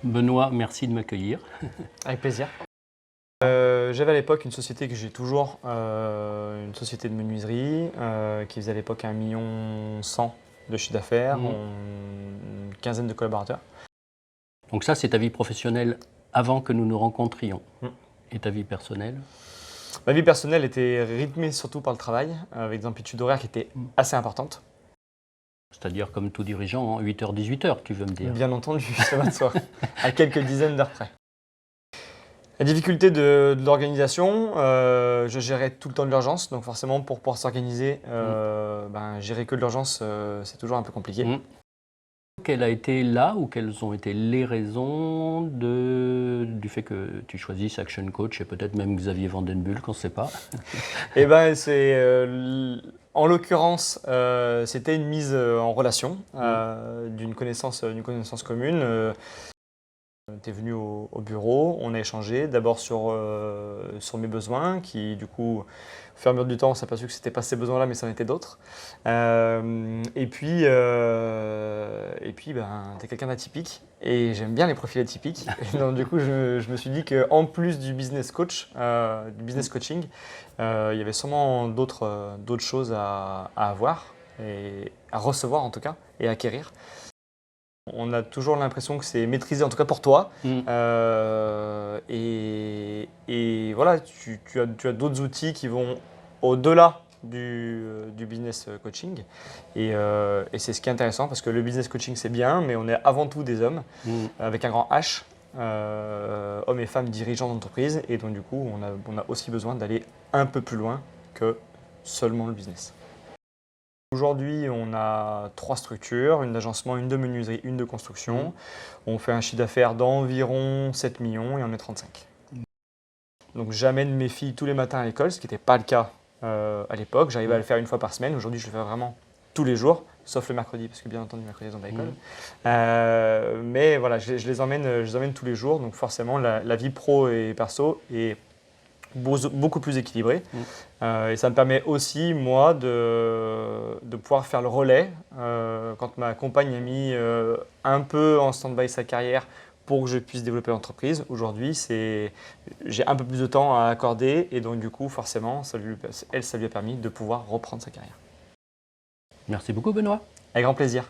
Benoît, merci de m'accueillir. Avec plaisir. J'avais à l'époque une société que j'ai toujours, une société de menuiserie qui faisait à l'époque 1,1 million de chiffre d'affaires, une quinzaine de collaborateurs. Donc ça, c'est ta vie professionnelle avant que nous nous rencontrions. Et ta vie personnelle? Ma vie personnelle était rythmée surtout par le travail, avec des amplitudes horaires qui étaient assez importantes. C'est-à-dire comme tout dirigeant, 8h-18h, tu veux me dire? Bien entendu, ça va de soi, à quelques dizaines d'heures près. La difficulté de l'organisation, je gérais tout le temps de l'urgence, donc forcément pour pouvoir s'organiser, gérer que de l'urgence, c'est toujours un peu compliqué. Quelle a été là ou quelles ont été les raisons du fait que tu choisisses Action Coach et peut-être même Xavier Vandenbulle, qu'on ne sait pas? Eh ben, en l'occurrence, c'était une mise en relation d'une connaissance commune. Tu es venu au bureau, on a échangé d'abord sur mes besoins qui du coup, au fur et à mesure du temps, on s'est aperçu que ce n'était pas ces besoins-là mais c'en était d'autres. Et puis, tu es quelqu'un d'atypique et j'aime bien les profils atypiques. Et donc du coup, je me suis dit qu'en plus du business coach, du business coaching, il y avait sûrement d'autres choses à avoir et à recevoir en tout cas et à acquérir. On a toujours l'impression que c'est maîtrisé, en tout cas pour toi. Et voilà, tu as d'autres outils qui vont au-delà du business coaching. Et c'est ce qui est intéressant parce que le business coaching, c'est bien, mais on est avant tout des hommes avec un grand H, hommes et femmes dirigeants d'entreprise. Et donc, du coup, on a aussi besoin d'aller un peu plus loin que seulement le business. Aujourd'hui, on a 3 structures, une d'agencement, une de menuiserie, une de construction. On fait un chiffre d'affaires d'environ 7 millions et on est 35. Donc j'amène mes filles tous les matins à l'école, ce qui n'était pas le cas à l'époque. J'arrivais à le faire une fois par semaine. Aujourd'hui, je le fais vraiment tous les jours, sauf le mercredi, parce que bien entendu, le mercredi, ils ont pas l'école. Mais voilà, je les emmène tous les jours. Donc forcément, la vie pro et perso est beaucoup plus équilibré. Et ça me permet aussi, moi, de pouvoir faire le relais. Quand ma compagne a mis un peu en stand-by sa carrière pour que je puisse développer l'entreprise, aujourd'hui, j'ai un peu plus de temps à accorder et donc du coup, forcément, ça lui a permis de pouvoir reprendre sa carrière. Merci beaucoup, Benoît. Avec grand plaisir.